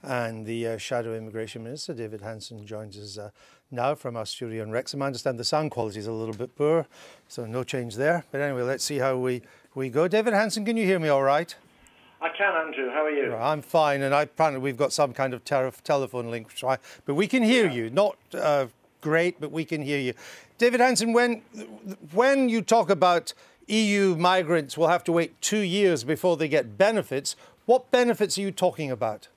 And the Shadow Immigration Minister, David Hanson, joins us now from our studio in Wrexham. I understand the sound quality is a little bit poor, so no change there. But anyway, let's see how we go. David Hanson, can you hear me all right? I can, Andrew. How are you? Right, I'm fine, and apparently we've got some kind of telephone link, but we can hear you. Not great, but we can hear you. David Hanson, when you talk about EU migrants will have to wait 2 years before they get benefits, what benefits are you talking about?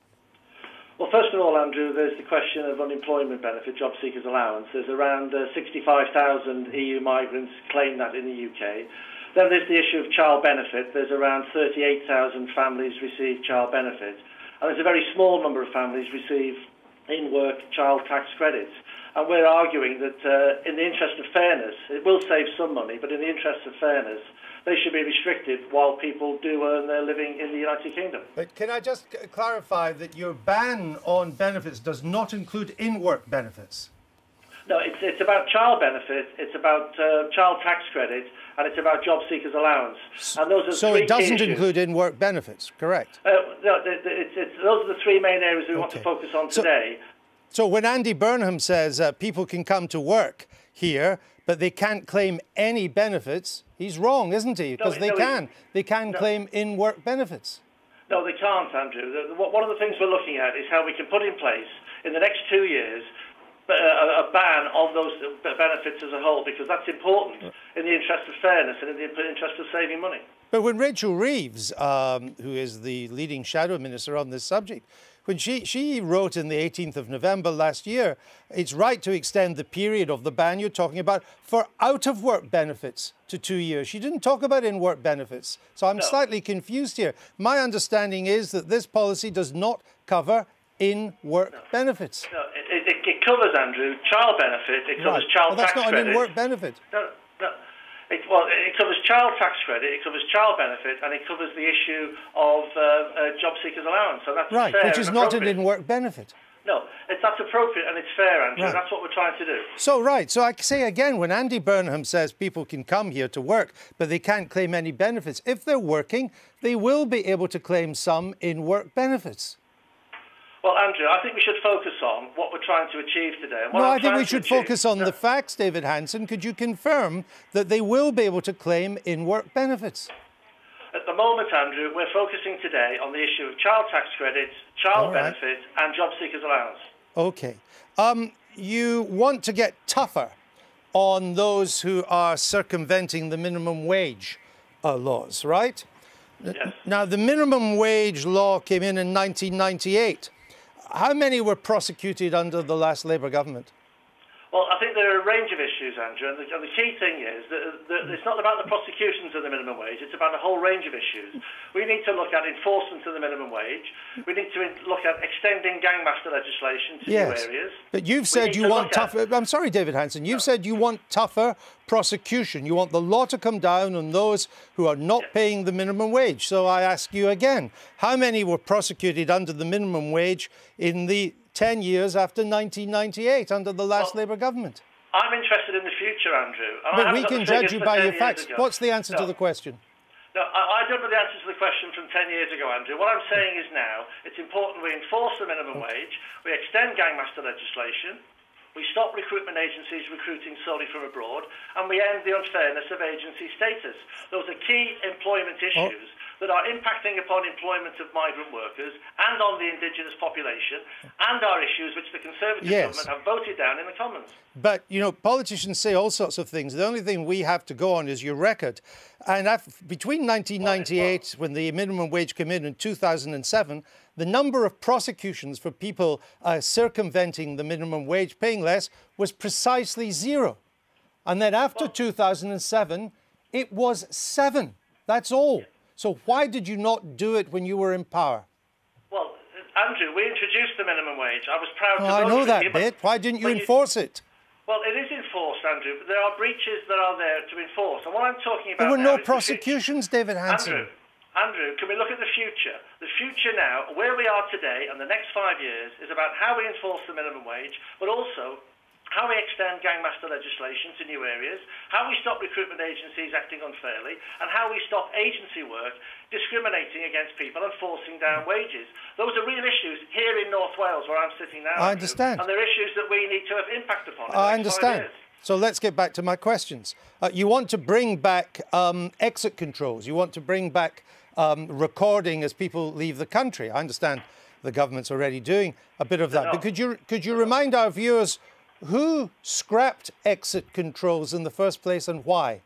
Well, first of all, Andrew, there's the question of unemployment benefit, job seekers allowance. There's around 65,000 EU migrants claim that in the UK. Then there's the issue of child benefit. There's around 38,000 families receive child benefit. And there's a very small number of families receive in-work child tax credits. And we're arguing that in the interest of fairness, it will save some money, but in the interest of fairness, they should be restricted while people do earn their living in the United Kingdom. But can I just clarify that your ban on benefits does not include in-work benefits? No, it's about child benefit, it's about child tax credit, and it's about job seekers allowance. And those are so it doesn't include in-work benefits, correct? No, those are the three main areas we want to focus on today. So when Andy Burnham says people can come to work here, but they can't claim any benefits, he's wrong, isn't he? Because they can claim in-work benefits. No, they can't, Andrew. One of the things we're looking at is how we can put in place, in the next 2 years, a ban on those benefits as a whole, because that's important in the interest of fairness and in the interest of saving money. But when Rachel Reeves, who is the leading shadow minister on this subject, when she wrote in the 18th of November last year, it's right to extend the period of the ban you're talking about for out-of-work benefits to 2 years. She didn't talk about in-work benefits. So I'm slightly confused here. My understanding is that this policy does not cover in-work benefits. No, it covers, Andrew, child benefit, it covers child tax credit. That's not an in-work benefit. No. It covers child tax credit, it covers child benefit, and it covers the issue of job seekers allowance. So that's right, fair, which is not an in-work benefit. No, that's appropriate and it's fair, Andrew. Right. That's what we're trying to do. So I say again, when Andy Burnham says people can come here to work, but they can't claim any benefits, if they're working, they will be able to claim some in-work benefits. Well, Andrew, I think we should focus on what we're trying to achieve today. And I think we should focus on the facts, David Hanson. Could you confirm that they will be able to claim in-work benefits? At the moment, Andrew, we're focusing today on the issue of child tax credits, child benefit and job seekers allowance. OK. You want to get tougher on those who are circumventing the minimum wage laws, right? Yes. Now, the minimum wage law came in 1998. How many were prosecuted under the last Labour government? Well, I think there are a range of issues, Andrew, and the key thing is that it's not about the prosecutions of the minimum wage, it's about a whole range of issues. We need to look at enforcement of the minimum wage. We need to look at extending gangmaster legislation to new areas. But you've said you want tougher... I'm sorry, David Hanson, you've said you want tougher prosecution. You want the law to come down on those who are not paying the minimum wage. So I ask you again, how many were prosecuted under the minimum wage in the 10 years after 1998 under the last Labour government? I'm interested in the future, Andrew. But we can judge you by your facts. What's the answer to the question? No, I don't know the answer to the question from 10 years ago, Andrew. What I'm saying is now it's important we enforce the minimum wage, we extend gangmaster legislation, we stop recruitment agencies recruiting solely from abroad, and we end the unfairness of agency status. Those are key employment issues that are impacting upon employment of migrant workers and on the indigenous population, and are issues which the Conservative government have voted down in the Commons. But, you know, politicians say all sorts of things. The only thing we have to go on is your record. And between 1998, when the minimum wage came in 2007, the number of prosecutions for people circumventing the minimum wage, paying less, was precisely 0. And then after 2007, it was 7. That's all. So why did you not do it when you were in power? Well, Andrew, we introduced the minimum wage. I was proud to vote I know for that bit. Why didn't you enforce it? Well, it is enforced, Andrew, but there are breaches that are there to enforce. And what I'm talking about There were no prosecutions, David Hanson. Andrew, can we look at the future? The future now, where we are today and the next 5 years, is about how we enforce the minimum wage, but also how we extend gangmaster legislation to new areas, how we stop recruitment agencies acting unfairly, and how we stop agency work discriminating against people and forcing down wages. Those are real issues here in North Wales, where I'm sitting now. I understand. And they're issues that we need to have impact upon. I understand. So let's get back to my questions. You want to bring back exit controls. You want to bring back recording as people leave the country. I understand the government's already doing a bit of that. But could you remind our viewers who scrapped exit controls in the first place and why?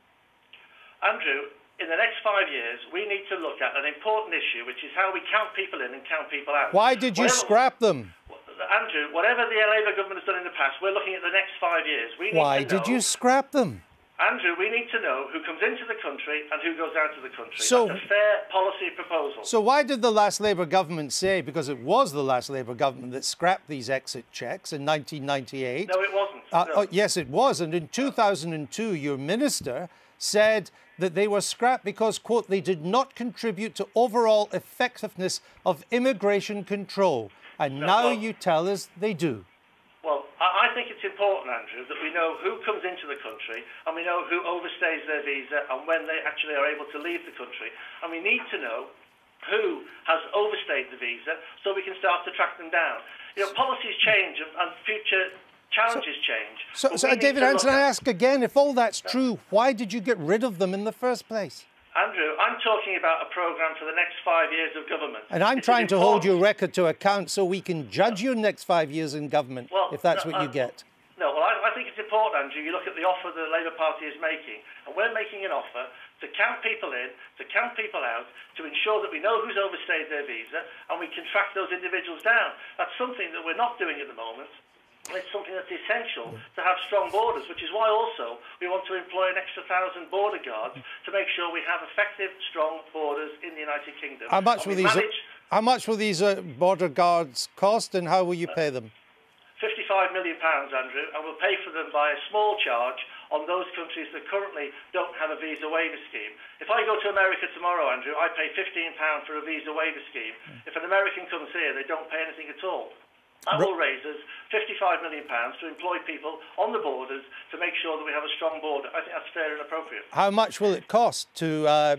Andrew, in the next 5 years, we need to look at an important issue, which is how we count people in and count people out. Why did you scrap them? Andrew, whatever the Labour government has done in the past, we're looking at the next 5 years. Why did you scrap them? Andrew, we need to know who comes into the country and who goes out of the country. So, that's a fair policy proposal. So why did the last Labour government say, because it was the last Labour government that scrapped these exit checks in 1998? No, it wasn't. No. Oh, yes, it was. And in 2002, your minister said that they were scrapped because, quote, they did not contribute to overall effectiveness of immigration control. And now you tell us they do. Well, I think it's important, Andrew, that we know who comes into the country and we know who overstays their visa and when they actually are able to leave the country. And we need to know who has overstayed the visa so we can start to track them down. You know, policies change and future challenges change. So David Hanson, I ask again, if all that's true, why did you get rid of them in the first place? Andrew, I'm talking about a programme for the next 5 years of government. And I'm trying to hold your record to account so we can judge your next 5 years in government, if that's what you get. No, well, I think it's important, Andrew. You look at the offer the Labour Party is making, and we're making an offer to count people in, to count people out, to ensure that we know who's overstayed their visa, and we can track those individuals down. That's something that we're not doing at the moment. It's something that's essential to have strong borders, which is why also we want to employ an extra 1,000 border guards to make sure we have effective, strong borders in the United Kingdom. How much will these border guards cost, and how will you pay them? £55 million, Andrew, and we'll pay for them by a small charge on those countries that currently don't have a visa waiver scheme. If I go to America tomorrow, Andrew, I pay £15 for a visa waiver scheme. If an American comes here, they don't pay anything at all. That will raise us £55 million to employ people on the borders to make sure that we have a strong border. I think that's fair and appropriate. How much will it cost to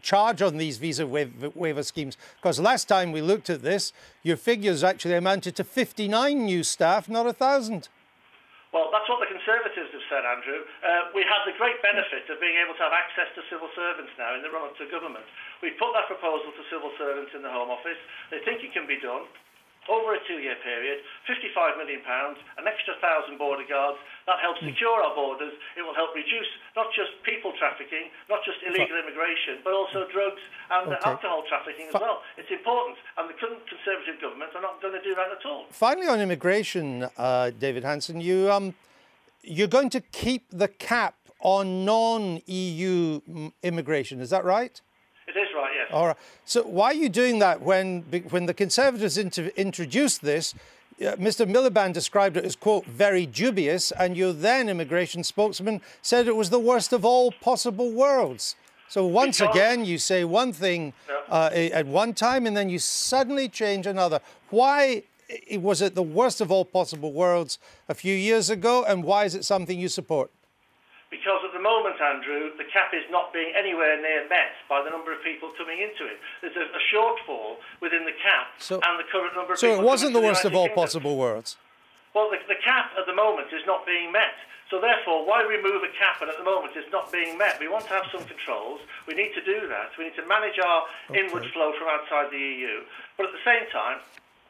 charge on these visa waiver schemes? Because last time we looked at this, your figures actually amounted to 59 new staff, not 1,000. Well, that's what the Conservatives have said, Andrew. We have the great benefit of being able to have access to civil servants now in the run-up to government. We put that proposal to civil servants in the Home Office. They think it can be done. Over a 2-year period, £55 million, an extra 1,000 border guards. That helps secure our borders. It will help reduce not just people trafficking, not just illegal immigration, but also drugs and alcohol trafficking as well. It's important, and the current Conservative government are not going to do that at all. Finally, on immigration, David Hanson, you're going to keep the cap on non-EU immigration, is that right? It is right, yes. All right. So why are you doing that when the Conservatives introduced this? Mr. Miliband described it as, quote, very dubious, and your then immigration spokesman said it was the worst of all possible worlds. So once again, you say one thing at one time, and then you suddenly change another. Why was it the worst of all possible worlds a few years ago, and why is it something you support? Because at the moment, Andrew, the cap is not being anywhere near met by the number of people coming into it. There's a shortfall within the cap and the current number of people. So it wasn't the worst of all possible worlds? Well, the cap at the moment is not being met. So therefore, why remove a cap and at the moment it's not being met? We want to have some controls. We need to do that. We need to manage our inward flow from outside the EU. But at the same time,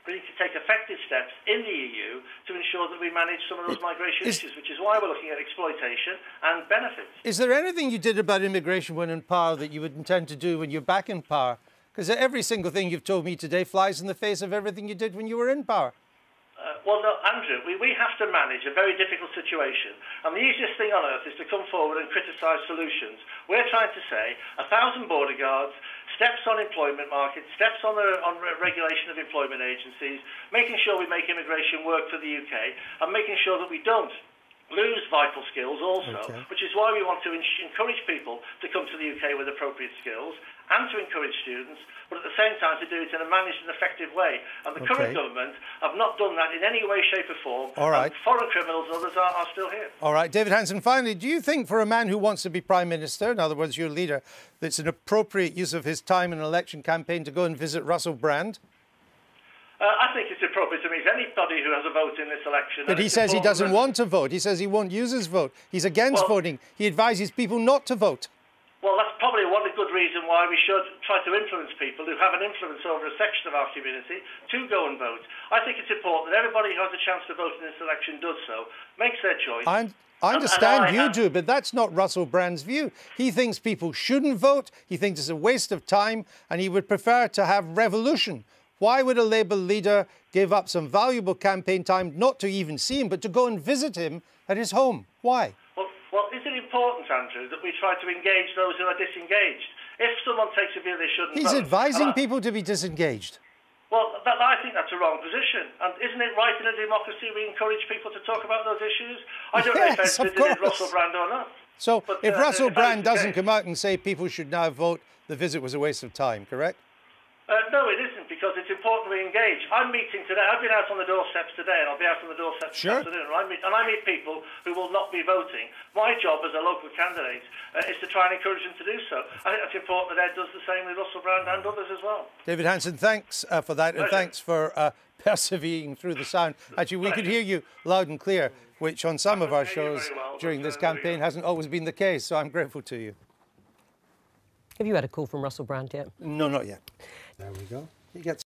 we need to take effective steps in the EU to ensure that we manage some of those migration issues, which is why we're looking at exploitation and benefits. Is there anything you did about immigration when in power that you would intend to do when you're back in power? Because every single thing you've told me today flies in the face of everything you did when you were in power. Well, no, Andrew, we have to manage a very difficult situation. And the easiest thing on earth is to come forward and criticise solutions. We're trying to say 1,000 border guards, steps on employment markets, steps on regulation of employment agencies, making sure we make immigration work for the UK, and making sure that we don't lose vital skills also, Okay. which is why we want to encourage people to come to the UK with appropriate skills and to encourage students, but at the same time to do it in a managed and effective way. And the current government have not done that in any way, shape or form. All right. And foreign criminals and others are still here. All right, David Hanson, finally, do you think for a man who wants to be Prime Minister, in other words, your leader, that it's an appropriate use of his time in an election campaign to go and visit Russell Brand? I think it's appropriate to meet anybody who has a vote in this election. But he says he doesn't want to vote. He says he won't use his vote. He's against voting. He advises people not to vote. Well, that's probably one good reason why we should try to influence people who have an influence over a section of our community to go and vote. I think it's important that everybody who has a chance to vote in this election does so, makes their choice. I understand you do, but that's not Russell Brand's view. He thinks people shouldn't vote. He thinks it's a waste of time, and he would prefer to have revolution. Why would a Labour leader give up some valuable campaign time, not to even see him, but to go and visit him at his home? Why? Well, is it important, Andrew, that we try to engage those who are disengaged? If someone takes a view they shouldn't He's vote... advising people to be disengaged. Well, I think that's a wrong position. And isn't it right in a democracy we encourage people to talk about those issues? I don't know if it's visited Russell Brand or not. So if Russell Brand doesn't come out and say people should now vote, the visit was a waste of time, correct? No, it isn't, because it's important we engage. I'm meeting today. I've been out on the doorsteps today, and I'll be out on the doorsteps this afternoon. And I meet people who will not be voting. My job as a local candidate is to try and encourage them to do so. I think that's important that Ed does the same with Russell Brand and others as well. David Hanson, thanks for that, and thanks for persevering through the sound. Actually, we could hear you loud and clear, which on some of our shows during this campaign hasn't always been the case, so I'm grateful to you. Have you had a call from Russell Brand yet? No, not yet. There we go. He gets